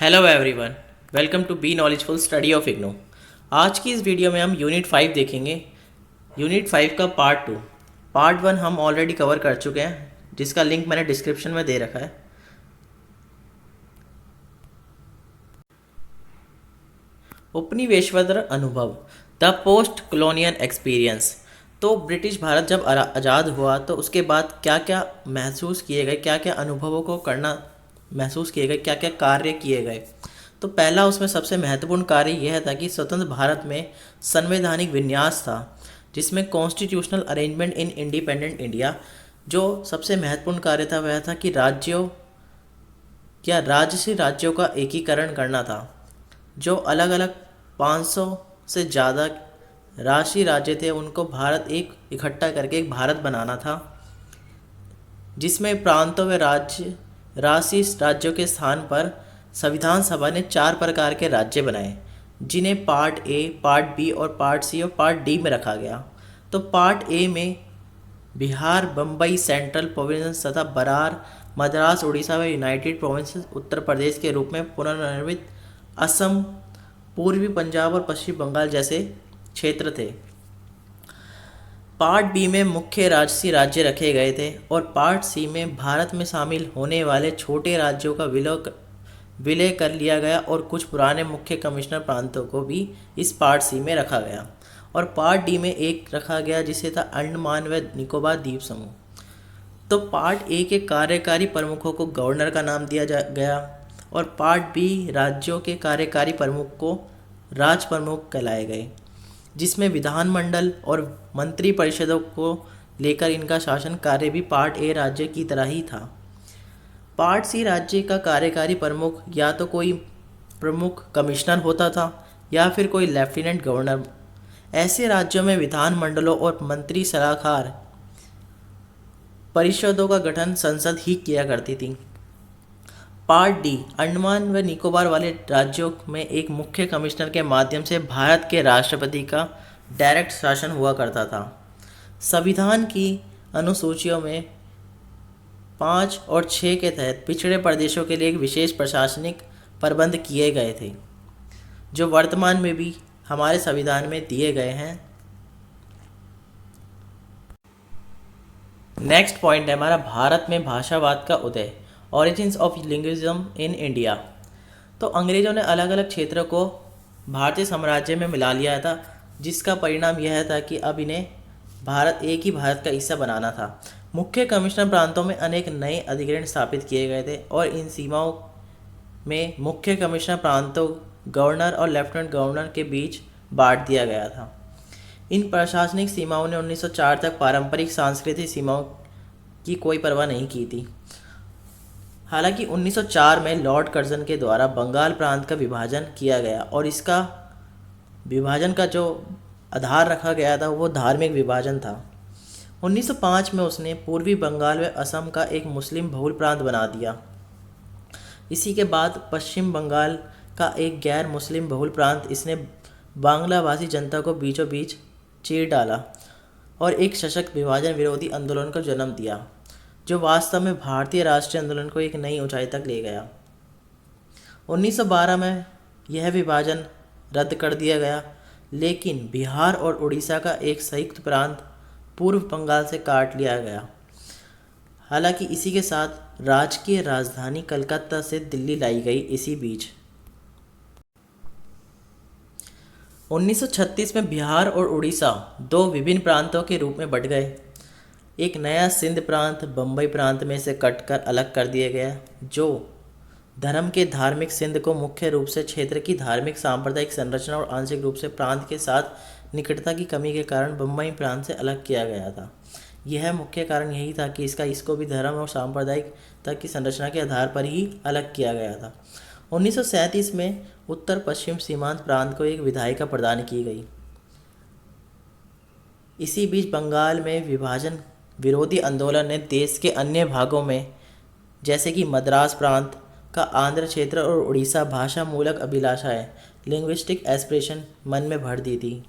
Hello everyone, welcome to be knowledgeful study of IGNOU. आज की इस वीडियो में हम यूनिट 5 देखेंगे। यूनिट 5 का पार्ट 2। पार्ट 1 हम ऑलरेडी कवर कर चुके हैं, जिसका लिंक मैंने डिस्क्रिप्शन में दे रखा है। उपनिवेशवाद अनुभव, द पोस्ट कॉलोनियल एक्सपीरियंस। तो ब्रिटिश भारत जब आज़ाद हुआ तो उसके बाद क्या क्या महसूस किए गए, क्या क्या अनुभवों को करना महसूस किए गए, क्या क्या कार्य किए गए। तो पहला उसमें सबसे महत्वपूर्ण कार्य यह था कि स्वतंत्र भारत में संवैधानिक विन्यास था, जिसमें constitutional arrangement in independent India. जो सबसे महत्वपूर्ण कार्य था वह था कि राज्यों या राजसी राज्यों का एकीकरण करना था। जो अलग अलग 500 से ज़्यादा राष्ट्रीय राज्य थे उनको भारत एक इकट्ठा करके एक भारत बनाना था, जिसमें प्रांतों व राज्य राष्ट्रीय राज्यों के स्थान पर संविधान सभा ने 4 प्रकार के राज्य बनाए, जिन्हें पार्ट ए, पार्ट बी और पार्ट सी और पार्ट डी में रखा गया। तो पार्ट ए में बिहार, बम्बई, सेंट्रल प्रोविंस तथा बरार, मद्रास, उड़ीसा व यूनाइटेड प्रोविंसेस उत्तर प्रदेश के रूप में पुनर्निर्मित असम, पूर्वी पंजाब और पश्चिम बंगाल जैसे क्षेत्र थे। पार्ट बी में मुख्य राजसी राज्य रखे गए थे और पार्ट सी में भारत में शामिल होने वाले छोटे राज्यों का विलय कर लिया गया और कुछ पुराने मुख्य कमिश्नर प्रांतों को भी इस पार्ट सी में रखा गया। और पार्ट डी में एक रखा गया जिसे था अंडमान व निकोबार द्वीप समूह। तो पार्ट ए के कार्यकारी प्रमुखों को गवर्नर का नाम दिया गया और पार्ट बी राज्यों के कार्यकारी प्रमुख को राज प्रमुख कहलाए गए, जिसमें विधानमंडल और मंत्री परिषदों को लेकर इनका शासन कार्य भी पार्ट ए राज्य की तरह ही था। पार्ट सी राज्य का कार्यकारी प्रमुख या तो कोई प्रमुख कमिश्नर होता था या फिर कोई लेफ्टिनेंट गवर्नर। ऐसे राज्यों में विधानमंडलों और मंत्री सलाहकार परिषदों का गठन संसद ही किया करती थी। पार्ट डी अंडमान व निकोबार वाले राज्यों में एक मुख्य कमिश्नर के माध्यम से भारत के राष्ट्रपति का डायरेक्ट शासन हुआ करता था। संविधान की अनुसूचियों में 5 और 6 के तहत पिछड़े प्रदेशों के लिए एक विशेष प्रशासनिक प्रबंध किए गए थे, जो वर्तमान में भी हमारे संविधान में दिए गए हैं। नेक्स्ट पॉइंट है हमारा भारत में भाषावाद का उदय, origins of linguism in India. तो अंग्रेज़ों ने अलग अलग क्षेत्रों को भारतीय साम्राज्य में मिला लिया था, जिसका परिणाम यह था कि अब इन्हें भारत एक ही भारत का हिस्सा बनाना था। मुख्य कमिश्नर प्रांतों में अनेक नए अधिग्रहण स्थापित किए गए थे और इन सीमाओं में मुख्य कमिश्नर प्रांतों गवर्नर और लेफ्टिनेंट गवर्नर के बीच बांट दिया गया था। इन प्रशासनिक सीमाओं ने 1904 तक पारंपरिक सांस्कृतिक सीमाओं की कोई परवाह नहीं की थी। हालांकि 1904 में लॉर्ड कर्जन के द्वारा बंगाल प्रांत का विभाजन किया गया और इसका विभाजन का जो आधार रखा गया था वो धार्मिक विभाजन था। 1905 में उसने पूर्वी बंगाल व असम का एक मुस्लिम बहुल प्रांत बना दिया। इसी के बाद पश्चिम बंगाल का एक गैर मुस्लिम बहुल प्रांत इसने बांग्लाभाषी जनता को बीचों बीच चीर डाला और एक सशक्त विभाजन विरोधी आंदोलन को जन्म दिया, जो वास्तव में भारतीय राष्ट्रीय आंदोलन को एक नई ऊंचाई तक ले गया। 1912 में यह विभाजन रद्द कर दिया गया, लेकिन बिहार और उड़ीसा का एक संयुक्त प्रांत पूर्व बंगाल से काट लिया गया। हालांकि इसी के साथ राजकीय राजधानी कलकत्ता से दिल्ली लाई गई। इसी बीच 1936 में बिहार और उड़ीसा 2 विभिन्न प्रांतों के रूप में बंट गए। एक नया सिंध प्रांत बम्बई प्रांत में से कटकर अलग कर दिया गया, जो धर्म के धार्मिक सिंध को मुख्य रूप से क्षेत्र की धार्मिक सांप्रदायिक संरचना और आंशिक रूप से प्रांत के साथ निकटता की कमी के कारण बम्बई प्रांत से अलग किया गया था। यह मुख्य कारण यही था कि इसको भी धर्म और सांप्रदायिकता की संरचना के आधार पर ही अलग किया गया था। 1937 में उत्तर पश्चिम सीमांत प्रांत को एक विधायिका प्रदान की गई। इसी बीच बंगाल में विभाजन विरोधी आंदोलन ने देश के अन्य भागों में, जैसे कि मद्रास प्रांत का आंध्र क्षेत्र और उड़ीसा भाषा मूलक अभिलाषाएं, लिंग्विस्टिक एस्पिरेशन मन में भर दी थी।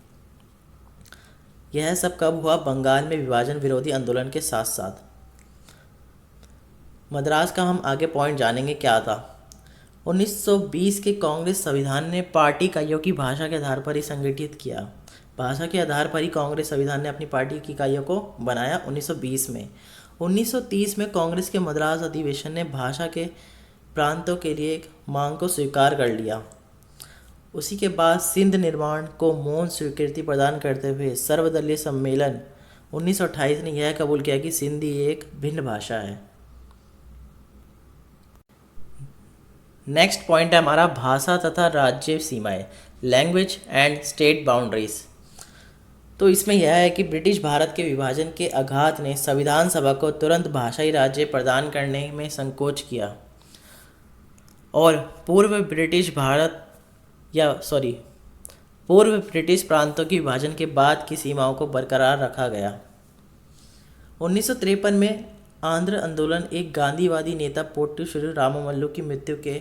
यह सब कब हुआ? बंगाल में विभाजन विरोधी आंदोलन के साथ साथ। मद्रास का हम आगे पॉइंट जानेंगे क्या था। 1920 के कांग्रेस संविधान ने पार्टी इकाइयों की भाषा के आधार पर ही संगठित किया। भाषा के आधार पर ही कांग्रेस संविधान ने अपनी पार्टी की इकाइयों को बनाया 1920 में। 1930 में कांग्रेस के मद्रास अधिवेशन ने भाषा के प्रांतों के लिए एक मांग को स्वीकार कर लिया। उसी के बाद सिंध निर्माण को मौन स्वीकृति प्रदान करते हुए सर्वदलीय सम्मेलन 1928 ने यह कबूल किया कि सिंधी एक भिन्न भाषा है। नेक्स्ट पॉइंट है हमारा भाषा तथा राज्य सीमाएं, लैंग्वेज एंड स्टेट बाउंड्रीज। तो इसमें यह है कि ब्रिटिश भारत के विभाजन के आघात ने संविधान सभा को तुरंत भाषाई राज्य प्रदान करने में संकोच किया और पूर्व ब्रिटिश प्रांतों के विभाजन के बाद की सीमाओं को बरकरार रखा गया। 1953 में आंध्र आंदोलन एक गांधीवादी नेता पोट्टी श्री राममल्लू की मृत्यु के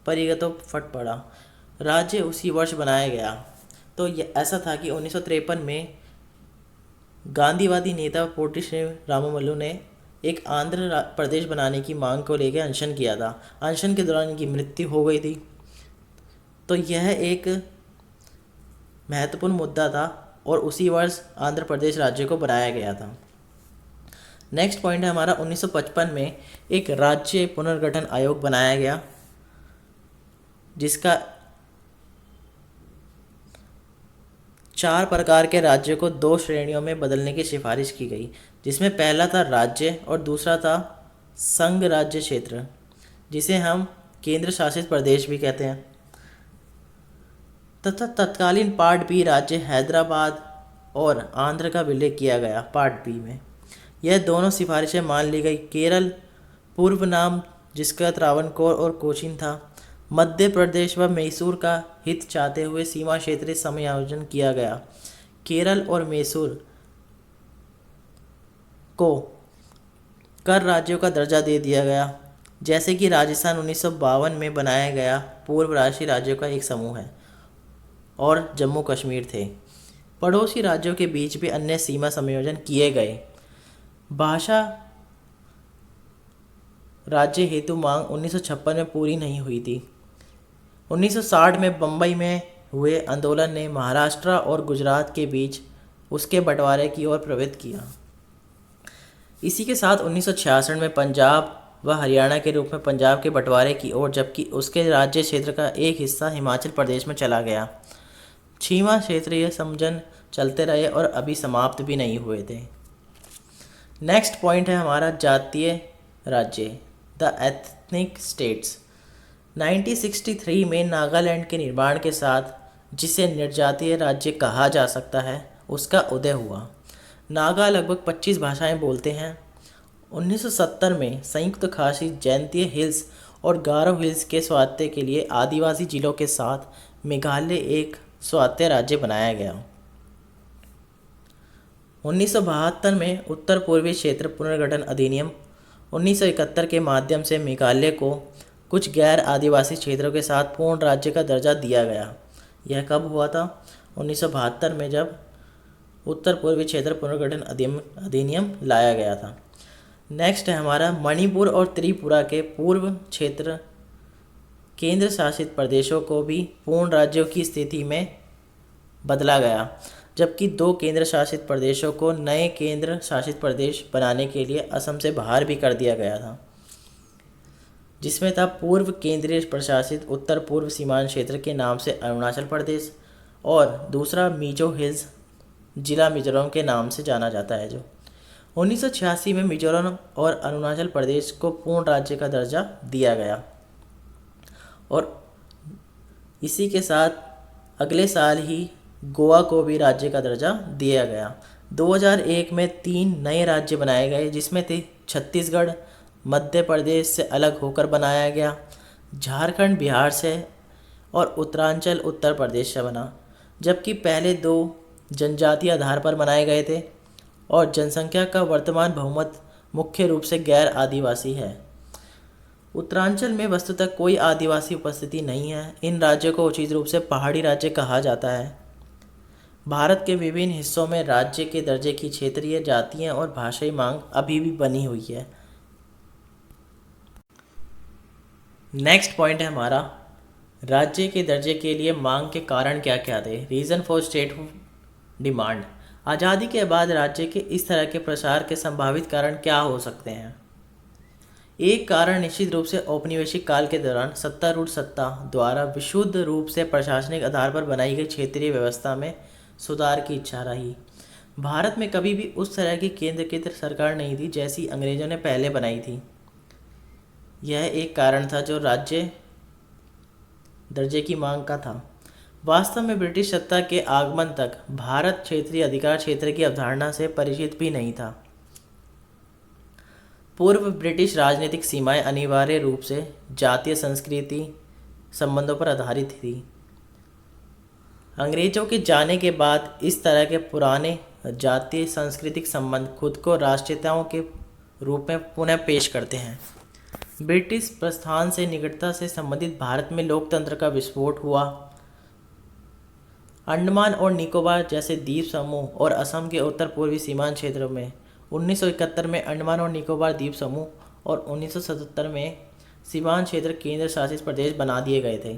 परिगतों फट पड़ा। राज्य उसी वर्ष बनाया गया। तो यह ऐसा था कि 1953 में गांधीवादी नेता पोट्टी श्री राममल्लू ने एक आंध्र प्रदेश बनाने की मांग को लेकर अनशन किया था। अनशन के दौरान इनकी मृत्यु हो गई थी। तो यह एक महत्वपूर्ण मुद्दा था और उसी वर्ष आंध्र प्रदेश राज्य को बनाया गया था। नेक्स्ट पॉइंट है हमारा 1955 में एक राज्य पुनर्गठन आयोग बनाया गया जिसका 4 प्रकार के राज्यों को 2 श्रेणियों में बदलने की सिफारिश की गई, जिसमें पहला था राज्य और दूसरा था संघ राज्य क्षेत्र, जिसे हम केंद्र शासित प्रदेश भी कहते हैं। तथा तत्कालीन पार्ट बी राज्य हैदराबाद और आंध्र का विलय किया गया पार्ट बी में। यह दोनों सिफारिशें मान ली गई। केरल पूर्व नाम जिसका त्रावणकोर और कोचीन था। मध्य प्रदेश व मैसूर का हित चाहते हुए सीमा क्षेत्रीय समायोजन किया गया। केरल और मैसूर को कर राज्यों का दर्जा दे दिया गया, जैसे कि राजस्थान 1952 में बनाया गया पूर्व राष्ट्रीय राज्यों का एक समूह है और जम्मू कश्मीर थे। पड़ोसी राज्यों के बीच भी अन्य सीमा समायोजन किए गए। भाषा राज्य हेतु मांग 1956 में पूरी नहीं हुई थी। 1960 में बम्बई में हुए आंदोलन ने महाराष्ट्र और गुजरात के बीच उसके बंटवारे की ओर प्रवृत्त किया। इसी के साथ 1966 में पंजाब व हरियाणा के रूप में पंजाब के बंटवारे की ओर, जबकि उसके राज्य क्षेत्र का एक हिस्सा हिमाचल प्रदेश में चला गया। 6वां क्षेत्रीय संयोजन चलते रहे और अभी समाप्त भी नहीं हुए थे। नेक्स्ट पॉइंट है हमारा जातीय राज्य, द एथनिक स्टेट्स। 1963 में नागालैंड के निर्माण के साथ, जिसे निर्जातीय राज्य कहा जा सकता है, उसका उदय हुआ। नागा लगभग 25 भाषाएं बोलते हैं। 1970 में संयुक्त खासी जयंतीय हिल्स और गारो हिल्स के स्वायत्त के लिए आदिवासी जिलों के साथ मेघालय एक स्वायत्त राज्य बनाया गया। 1972 में उत्तर पूर्वी क्षेत्र पुनर्गठन अधिनियम 1971 के माध्यम से मेघालय को कुछ गैर आदिवासी क्षेत्रों के साथ पूर्ण राज्य का दर्जा दिया गया। यह कब हुआ था? 1972 में, जब उत्तर पूर्वी क्षेत्र पुनर्गठन अधिनियम लाया गया था। नेक्स्ट है हमारा मणिपुर और त्रिपुरा के पूर्व क्षेत्र केंद्र शासित प्रदेशों को भी पूर्ण राज्यों की स्थिति में बदला गया, जबकि 2 केंद्र शासित प्रदेशों को नए केंद्र शासित प्रदेश बनाने के लिए असम से बाहर भी कर दिया गया था, जिसमें था पूर्व केंद्रीय प्रशासित उत्तर पूर्व सीमांत क्षेत्र के नाम से अरुणाचल प्रदेश और दूसरा मिजो हिल्स जिला मिजोरम के नाम से जाना जाता है। जो 1986 में मिजोरम और अरुणाचल प्रदेश को पूर्ण राज्य का दर्जा दिया गया और इसी के साथ अगले साल ही गोवा को भी राज्य का दर्जा दिया गया। 2001 में 3 नए राज्य बनाए गए, जिसमें थे छत्तीसगढ़ मध्य प्रदेश से अलग होकर बनाया गया, झारखंड बिहार से और उत्तरांचल उत्तर प्रदेश से बना, जबकि पहले 2 जनजातीय आधार पर बनाए गए थे और जनसंख्या का वर्तमान बहुमत मुख्य रूप से गैर आदिवासी है। उत्तरांचल में वस्तुतः कोई आदिवासी उपस्थिति नहीं है। इन राज्यों को उचित रूप से पहाड़ी राज्य कहा जाता है। भारत के विभिन्न हिस्सों में राज्य के दर्जे की क्षेत्रीय जातीय और भाषाई मांग अभी भी बनी हुई है। नेक्स्ट पॉइंट है हमारा, राज्य के दर्जे के लिए मांग के कारण क्या क्या थे। Reason for state demand. आज़ादी के बाद राज्य के इस तरह के प्रसार के संभावित कारण क्या हो सकते हैं। एक कारण निश्चित रूप से औपनिवेशिक काल के दौरान सत्तारूढ़ सत्ता द्वारा विशुद्ध रूप से प्रशासनिक आधार पर बनाई गई क्षेत्रीय व्यवस्था में सुधार की इच्छा रही। भारत में कभी भी उस तरह की केंद्रीकृत सरकार नहीं थी जैसी अंग्रेजों ने पहले बनाई थी। यह एक कारण था जो राज्य दर्जे की मांग का था। वास्तव में ब्रिटिश सत्ता के आगमन तक भारत क्षेत्रीय अधिकार क्षेत्र की अवधारणा से परिचित भी नहीं था। पूर्व ब्रिटिश राजनीतिक सीमाएं अनिवार्य रूप से जातीय संस्कृति संबंधों पर आधारित थी। अंग्रेजों के जाने के बाद इस तरह के पुराने जातीय सांस्कृतिक संबंध खुद को राष्ट्रीयताओं के रूप में पुनः पेश करते हैं। ब्रिटिश प्रस्थान से निकटता से संबंधित भारत में लोकतंत्र का विस्फोट हुआ। अंडमान और निकोबार जैसे द्वीप समूह और असम के उत्तर पूर्वी सीमांत क्षेत्रों में 1971 में अंडमान और निकोबार द्वीप समूह और 1977 में सीमांत क्षेत्र केंद्र शासित प्रदेश बना दिए गए थे।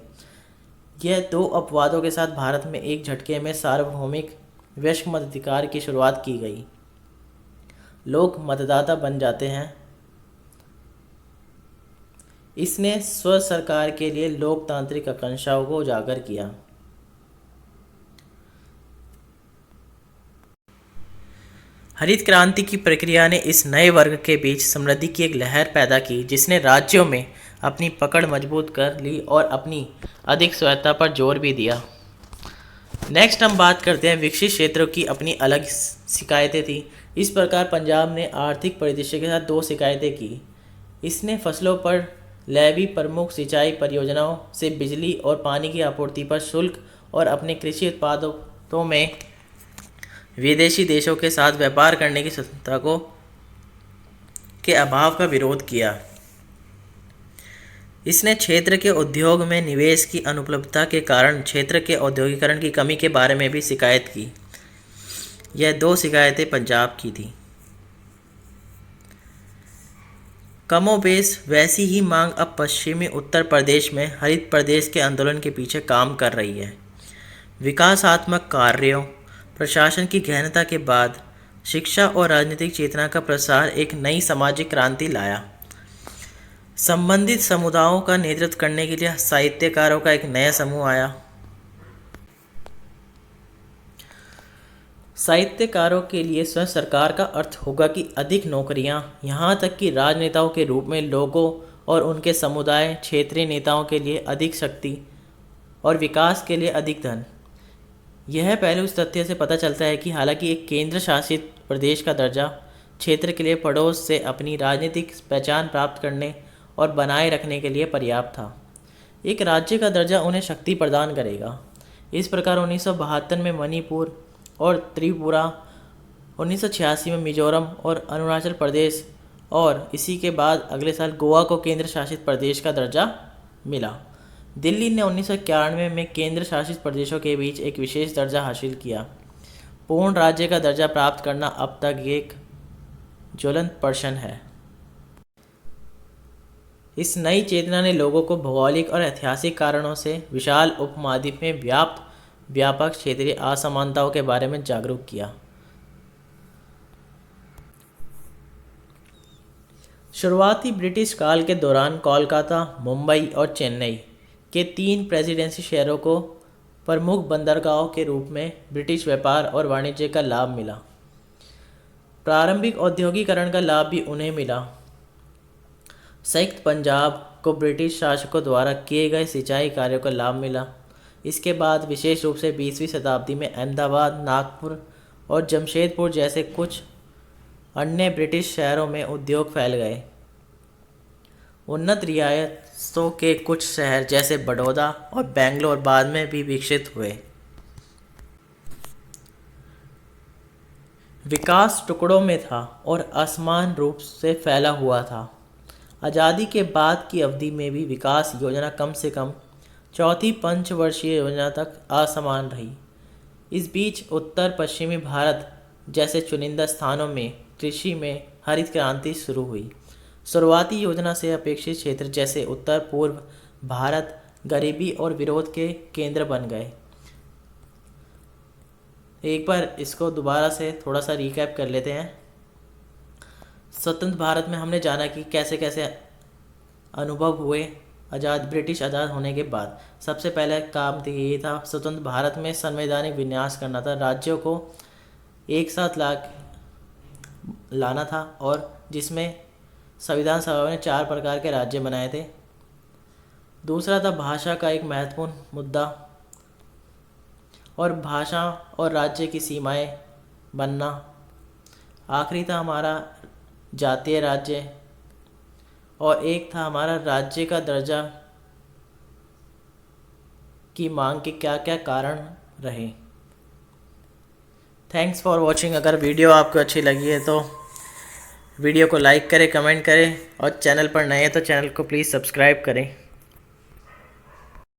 यह दो अपवादों के साथ भारत में एक झटके में सार्वभौमिक वयस्क मताधिकार की शुरुआत की गई। लोग मतदाता बन जाते हैं। इसने स्व सरकार के लिए लोकतांत्रिक आकांक्षाओं को उजागर किया। हरित क्रांति की प्रक्रिया ने इस नए वर्ग के बीच समृद्धि की एक लहर पैदा की जिसने राज्यों में अपनी पकड़ मजबूत कर ली और अपनी अधिक स्वायत्तता पर जोर भी दिया। नेक्स्ट हम बात करते हैं विकसित क्षेत्रों की अपनी अलग शिकायतें थी। इस प्रकार पंजाब ने आर्थिक परिदृश्य के साथ दो शिकायतें की। इसने फसलों पर लैवी, प्रमुख सिंचाई परियोजनाओं से बिजली और पानी की आपूर्ति पर शुल्क और अपने कृषि उत्पादों में विदेशी देशों के साथ व्यापार करने की स्वतंत्रता के अभाव का विरोध किया। इसने क्षेत्र के उद्योग में निवेश की अनुपलब्धता के कारण क्षेत्र के औद्योगिकरण की कमी के बारे में भी शिकायत की। यह दो शिकायतें पंजाब की थी। कमोबेश वैसी ही मांग अब पश्चिमी उत्तर प्रदेश में हरित प्रदेश के आंदोलन के पीछे काम कर रही है। विकासात्मक कार्यों, प्रशासन की गहनता के बाद शिक्षा और राजनीतिक चेतना का प्रसार एक नई सामाजिक क्रांति लाया। संबंधित समुदायों का नेतृत्व करने के लिए साहित्यकारों का एक नया समूह आया। साहित्यकारों के लिए स्वयं सरकार का अर्थ होगा कि अधिक नौकरियां, यहाँ तक कि राजनेताओं के रूप में लोगों और उनके समुदाय क्षेत्रीय नेताओं के लिए अधिक शक्ति और विकास के लिए अधिक धन। यह पहले उस तथ्य से पता चलता है कि हालांकि एक केंद्र शासित प्रदेश का दर्जा क्षेत्र के लिए पड़ोस से अपनी राजनीतिक पहचान प्राप्त करने और बनाए रखने के लिए पर्याप्त था, एक राज्य का दर्जा उन्हें शक्ति प्रदान करेगा। इस प्रकार 1972 में मणिपुर और त्रिपुरा, 1986 में मिजोरम और अरुणाचल प्रदेश और इसी के बाद अगले साल गोवा को केंद्र शासित प्रदेश का दर्जा मिला। दिल्ली ने 1991 में केंद्र शासित प्रदेशों के बीच एक विशेष दर्जा हासिल किया। पूर्ण राज्य का दर्जा प्राप्त करना अब तक एक ज्वलंत प्रश्न है। इस नई चेतना ने लोगों को भौगोलिक और ऐतिहासिक कारणों से विशाल उपमहाद्वीप में व्यापक क्षेत्रीय असमानताओं के बारे में जागरूक किया। शुरुआती ब्रिटिश काल के दौरान कोलकाता, मुंबई और चेन्नई के 3 प्रेसिडेंसी शहरों को प्रमुख बंदरगाहों के रूप में ब्रिटिश व्यापार और वाणिज्य का लाभ मिला। प्रारंभिक औद्योगिकरण का लाभ भी उन्हें मिला। संयुक्त पंजाब को ब्रिटिश शासकों द्वारा किए गए सिंचाई कार्यों का लाभ मिला। इसके बाद विशेष रूप से 20वीं शताब्दी में अहमदाबाद, नागपुर और जमशेदपुर जैसे कुछ अन्य ब्रिटिश शहरों में उद्योग फैल गए। उन्नत रियासतों के कुछ शहर जैसे बड़ौदा और बेंगलोर बाद में भी विकसित हुए। विकास टुकड़ों में था और असमान रूप से फैला हुआ था। आज़ादी के बाद की अवधि में भी विकास योजना कम से कम चौथी पंचवर्षीय योजना तक असमान रही। इस बीच उत्तर पश्चिमी भारत जैसे चुनिंदा स्थानों में कृषि में हरित क्रांति शुरू हुई। शुरुआती योजना से अपेक्षित क्षेत्र जैसे उत्तर पूर्व भारत गरीबी और विरोध के केंद्र बन गए। एक बार इसको दोबारा से थोड़ा सा रिकैप कर लेते हैं। स्वतंत्र भारत में हमने जाना कि कैसे कैसे अनुभव हुए ब्रिटिश आज़ाद होने के बाद। सबसे पहले काम तो ये था, स्वतंत्र भारत में संवैधानिक विन्यास करना था, राज्यों को एक साथ लाना था, और जिसमें संविधान सभा ने 4 प्रकार के राज्य बनाए थे। दूसरा था भाषा का एक महत्वपूर्ण मुद्दा, और भाषा और राज्य की सीमाएं बनना। आखिरी था हमारा जातीय राज्य, और एक था हमारा राज्य का दर्जा की मांग के क्या क्या कारण रहे। Thanks for watching. अगर वीडियो आपको अच्छी लगी है तो वीडियो को लाइक करें, कमेंट करें, और चैनल पर नए हैं तो चैनल को प्लीज़ सब्सक्राइब करें।